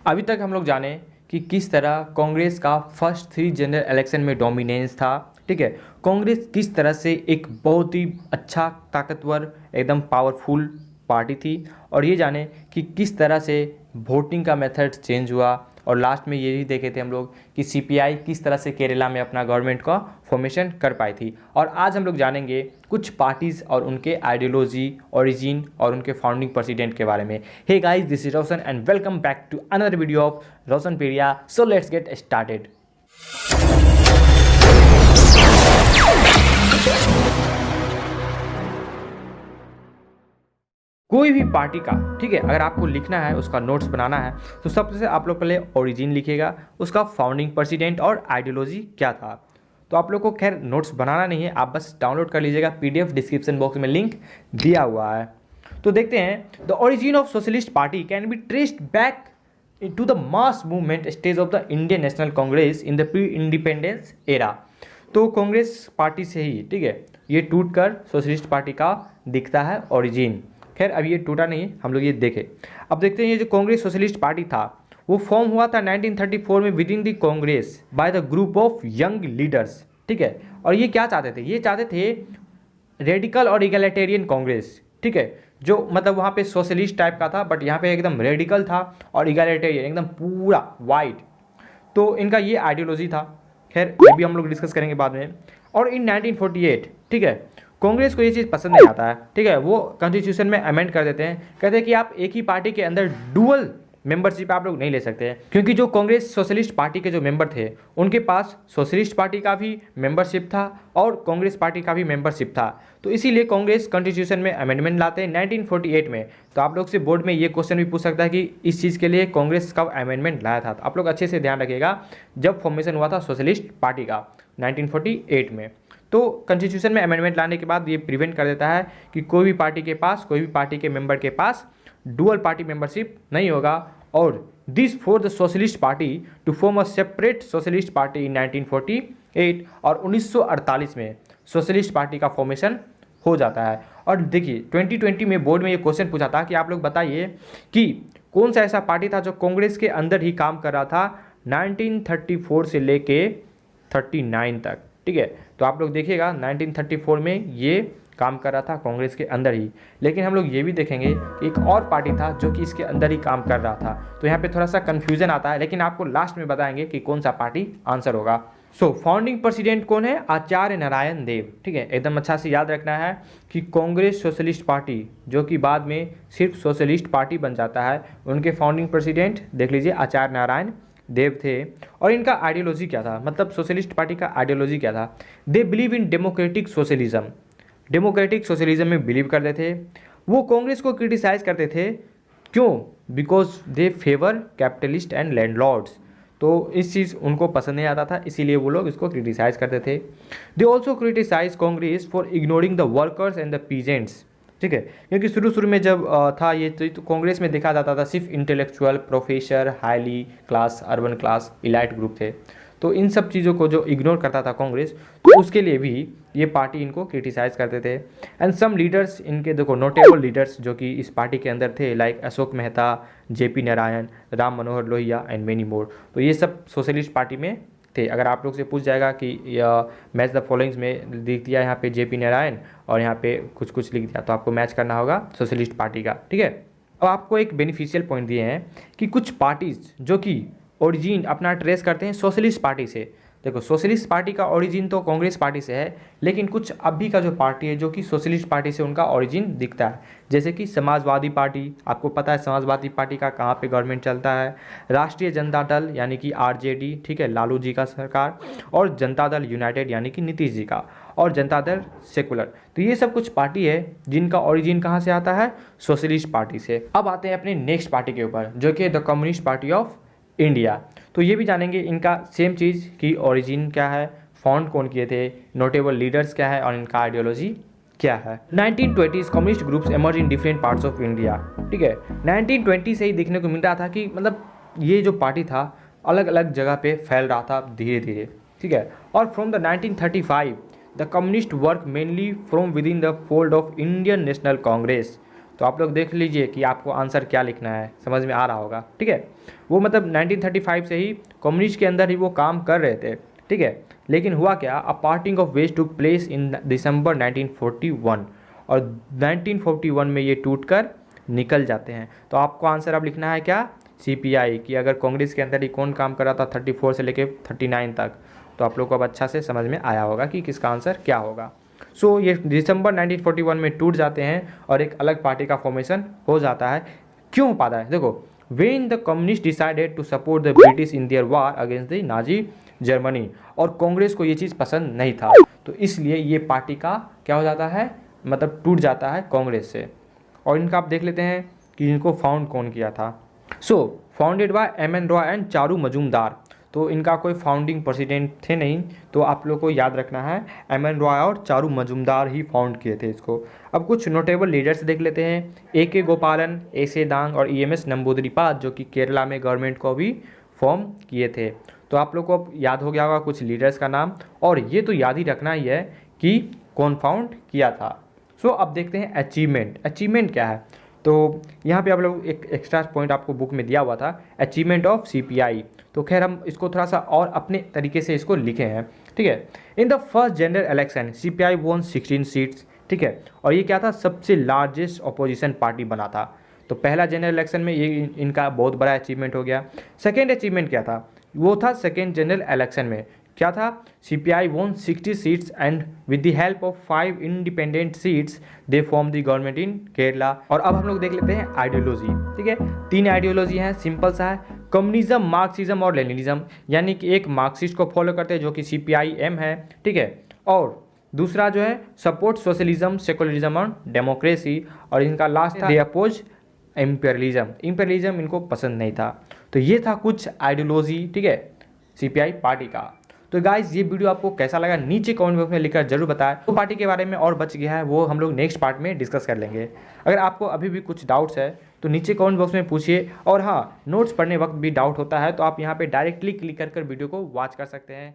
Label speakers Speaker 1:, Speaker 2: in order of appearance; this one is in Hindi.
Speaker 1: अभी तक हम लोग जाने कि किस तरह कांग्रेस का फर्स्ट 3 जनरल इलेक्शन में डोमिनेंस था। ठीक है, कांग्रेस किस तरह से एक बहुत ही अच्छा ताकतवर एकदम पावरफुल पार्टी थी, और ये जाने कि किस तरह से वोटिंग का मेथड चेंज हुआ, और लास्ट में ये भी देखे थे हम लोग कि सीपीआई किस तरह से केरला में अपना गवर्नमेंट का फॉर्मेशन कर पाई थी। और आज हम लोग जानेंगे कुछ पार्टीज़ और उनके आइडियोलॉजी, ओरिजिन और उनके फाउंडिंग प्रेसिडेंट के बारे में। Hey guys, this is Roshan and welcome back to another video of Roshan pedia. So let's get started. कोई भी पार्टी का, ठीक है, अगर आपको लिखना है, उसका नोट्स बनाना है, तो सबसे आप लोग पहले ओरिजिन लिखिएगा, उसका फाउंडिंग प्रेसिडेंट और आइडियोलॉजी क्या था। तो आप लोग को खैर नोट्स बनाना नहीं है, आप बस डाउनलोड कर लीजिएगा, पीडीएफ डिस्क्रिप्शन बॉक्स में लिंक दिया हुआ है। तो देखते हैं, the origin of socialist party can be traced back to the mass movement stage of the Indian National Congress in the pre independence era. तो कांग्रेस पार्टी से ही, ठीक है, ये टूट कर सोशलिस्ट पार्टी का दिखता है ओरिजिन। खैर अभी ये टूटा नहीं है, हम लोग ये देखें। अब देखते हैं, ये जो कांग्रेस सोशलिस्ट पार्टी था वो फॉर्म हुआ था 1934 में with in the Congress by the group of young leaders. ठीक है, और ये क्या चाहते थे? ये चाहते थे रेडिकल और इगैलिटेरियन कांग्रेस। ठीक है, जो मतलब वहाँ पे सोशलिस्ट टाइप का था, बट यहाँ पे एकदम रेडिकल था और इगैलिटेरियन एकदम पूरा वाइट। तो इनका ये आइडियोलॉजी था। खैर ये भी हम लोग डिस्कस करेंगे बाद में। और इन 1948, ठीक है, कांग्रेस को ये चीज़ पसंद नहीं आता है। ठीक है, वो कॉन्स्टिट्यूशन में अमेंड कर देते हैं, कहते हैं कि आप एक ही पार्टी के अंदर डुअल मेंबरशिप आप लोग नहीं ले सकते हैं, क्योंकि जो कांग्रेस सोशलिस्ट पार्टी के जो मेंबर थे उनके पास सोशलिस्ट पार्टी का भी मेंबरशिप था और कांग्रेस पार्टी का भी मेंबरशिप था। तो इसीलिए कांग्रेस कॉन्स्टिट्यूशन में अमेंडमेंट लाते हैं 1948 में। तो आप लोग से बोर्ड में ये क्वेश्चन भी पूछ सकता है कि इस चीज़ के लिए कांग्रेस कब अमेंडमेंट लाया था। तो आप लोग अच्छे से ध्यान रखिएगा, जब फॉर्मेशन हुआ था सोशलिस्ट पार्टी का 1948 में। तो कॉन्स्टिट्यूशन में अमेंडमेंट लाने के बाद ये प्रिवेंट कर देता है कि कोई भी पार्टी के मेंबर के पास डुअल पार्टी मेंबरशिप नहीं होगा। और this for the socialist party to form a separate socialist party in 1948, और 1948 में सोशलिस्ट पार्टी का फॉर्मेशन हो जाता है। और देखिए 2020 में बोर्ड में ये क्वेश्चन पूछा था कि आप लोग बताइए कि कौन सा ऐसा पार्टी था जो कांग्रेस के अंदर ही काम कर रहा था 1934 से लेके 39 तक। ठीक है, तो आप लोग देखिएगा 1934 में ये काम कर रहा था कांग्रेस के अंदर ही। लेकिन हम लोग ये भी देखेंगे कि एक और पार्टी था जो कि इसके अंदर ही काम कर रहा था। तो यहाँ पे थोड़ा सा कन्फ्यूजन आता है, लेकिन आपको लास्ट में बताएंगे कि कौन सा पार्टी आंसर होगा। सो फाउंडिंग प्रेसिडेंट कौन है? आचार्य नारायण देव। ठीक है, एकदम अच्छा से याद रखना है कि कांग्रेस सोशलिस्ट पार्टी, जो कि बाद में सिर्फ सोशलिस्ट पार्टी बन जाता है, उनके फाउंडिंग प्रेसिडेंट देख लीजिए आचार्य नारायण देव थे। और इनका आइडियोलॉजी क्या था, मतलब सोशलिस्ट पार्टी का आइडियोलॉजी क्या था? They believe in democratic socialism. Democratic socialism में बिलीव करते थे। वो कांग्रेस को क्रिटिसाइज करते थे, क्यों? Because they favour capitalist and landlords. तो इस चीज़ उनको पसंद नहीं आता था, इसीलिए वो लोग इसको क्रिटिसाइज करते थे। They also criticize Congress for ignoring the workers and the peasants. ठीक है, क्योंकि शुरू में जब था ये, तो कांग्रेस में देखा जाता था सिर्फ intellectual, professor, highly class, urban class, elite group थे। तो इन सब चीज़ों को जो इग्नोर करता था कांग्रेस, तो उसके लिए भी ये पार्टी इनको क्रिटिसाइज करते थे। एंड सम लीडर्स, इनके देखो नोटेबल लीडर्स जो कि इस पार्टी के अंदर थे, like Ashok Mehta, JP Narayan, Ram Manohar Lohia and many more. तो ये सब सोशलिस्ट पार्टी में थे। अगर आप लोग से पूछ जाएगा कि मैच द फॉलोइंग्स में लिख दिया यहाँ पे जेपी नारायण और यहाँ पे कुछ कुछ लिख दिया, तो आपको मैच करना होगा सोशलिस्ट पार्टी का। ठीक है, अब आपको एक बेनिफिशियल पॉइंट दिए हैं कि कुछ पार्टीज जो कि ओरिजिन अपना ट्रेस करते हैं सोशलिस्ट पार्टी से। देखो सोशलिस्ट पार्टी का ओरिजिन तो कांग्रेस पार्टी से है, लेकिन कुछ अभी का जो पार्टी है जो कि सोशलिस्ट पार्टी से उनका ओरिजिन दिखता है, जैसे कि समाजवादी पार्टी। आपको पता है समाजवादी पार्टी का कहाँ पे गवर्नमेंट चलता है? राष्ट्रीय जनता दल यानी कि आरजेडी, ठीक है, लालू जी का सरकार, और जनता दल यूनाइटेड यानी कि नीतीश जी का, और जनता दल सेकुलर। तो ये सब कुछ पार्टी है जिनका ओरिजिन कहाँ से आता है? सोशलिस्ट पार्टी से। अब आते हैं अपने नेक्स्ट पार्टी के ऊपर, जो कि the communist party of India. तो ये भी जानेंगे इनका सेम चीज़ कि ओरिजिन क्या है, फाउंड कौन किए थे, नोटेबल लीडर्स क्या है और इनका आइडियोलॉजी क्या है। 1920s communist groups emerge in different parts of India. ठीक है, 1920 से ही देखने को मिल रहा था कि मतलब ये जो पार्टी था अलग अलग जगह पे फैल रहा था धीरे धीरे। ठीक है, और from the 1935 the communist work mainly from with in the fold of Indian National Congress. तो आप लोग देख लीजिए कि आपको आंसर क्या लिखना है, समझ में आ रहा होगा। ठीक है, वो मतलब 1935 से ही कम्युनिस्ट के अंदर ही वो काम कर रहे थे। ठीक है, लेकिन हुआ क्या, a parting of ways took place in December 1941 और 1941 में ये टूट कर निकल जाते हैं। तो आपको आंसर अब लिखना है क्या, CPI, कि अगर कांग्रेस के अंदर ही कौन काम कर रहा था 34 से लेके 39 तक। तो आप लोग को अब अच्छा से समझ में आया होगा कि किसका आंसर क्या होगा। सो ये दिसंबर 1941 में टूट जाते हैं और एक अलग पार्टी का फॉर्मेशन हो जाता है। क्यों हो पाता है, देखो, when the communists decided to support the British in their war against the Nazi Germany, और कांग्रेस को ये चीज़ पसंद नहीं था, तो इसलिए ये पार्टी का क्या हो जाता है, मतलब टूट जाता है कांग्रेस से। और इनका आप देख लेते हैं कि इनको फाउंड कौन किया था। So founded by MN Roy and Charu Majumdar. तो इनका कोई फाउंडिंग प्रेसिडेंट थे नहीं, तो आप लोग को याद रखना है MN रॉय और चारू मजूमदार ही फाउंड किए थे इसको। अब कुछ नोटेबल लीडर्स देख लेते हैं, AK गोपालन, एसे दांग और EMS नंबूदरीपाद, जो कि केरला में गवर्नमेंट को भी फॉर्म किए थे। तो आप लोग को अब याद हो गया होगा कुछ लीडर्स का नाम, और ये तो याद ही रखना ही है कि कौन फाउंड किया था। सो अब देखते हैं अचीवमेंट क्या है। तो यहाँ पे आप लोग एक एक्स्ट्रा पॉइंट आपको बुक में दिया हुआ था, अचीवमेंट ऑफ CPI। तो खैर हम इसको थोड़ा सा और अपने तरीके से इसको लिखे हैं। ठीक है, in the first general election CPI won 16 seats. ठीक है, और ये क्या था, सबसे लार्जेस्ट अपोजिशन पार्टी बना था। तो पहला जनरल इलेक्शन में ये इनका बहुत बड़ा अचीवमेंट हो गया। सेकेंड अचीवमेंट क्या था, वो था सेकेंड जनरल इलेक्शन में क्या था, CPI won 60 seats and with the help of 5 independent seats they form the government in Kerala. और अब हम लोग देख लेते हैं आइडियोलॉजी। ठीक है, 3 आइडियोलॉजी हैं, सिंपल सा है, कम्युनिज्म, मार्क्सिज्म और लेनिनिज्म। यानी कि एक मार्क्सिस्ट को फॉलो करते हैं जो कि CPIM है। ठीक है, और दूसरा जो है सपोर्ट सोशलिज्म, सेकुलरिज्म और डेमोक्रेसी। और इनका लास्ट था दे अपोज इंपेरियलिज्म इनको पसंद नहीं था। तो ये था कुछ आइडियोलॉजी, ठीक है, CPI पार्टी का। तो गाइज ये वीडियो आपको कैसा लगा नीचे कमेंट बॉक्स में लिखकर जरूर बताएं। तो पार्टी के बारे में और बच गया है वो हम लोग नेक्स्ट पार्ट में डिस्कस कर लेंगे। अगर आपको अभी भी कुछ डाउट्स है तो नीचे कमेंट बॉक्स में पूछिए। और हाँ, नोट्स पढ़ने वक्त भी डाउट होता है तो आप यहाँ पे डायरेक्टली क्लिक कर वीडियो को वॉच कर सकते हैं।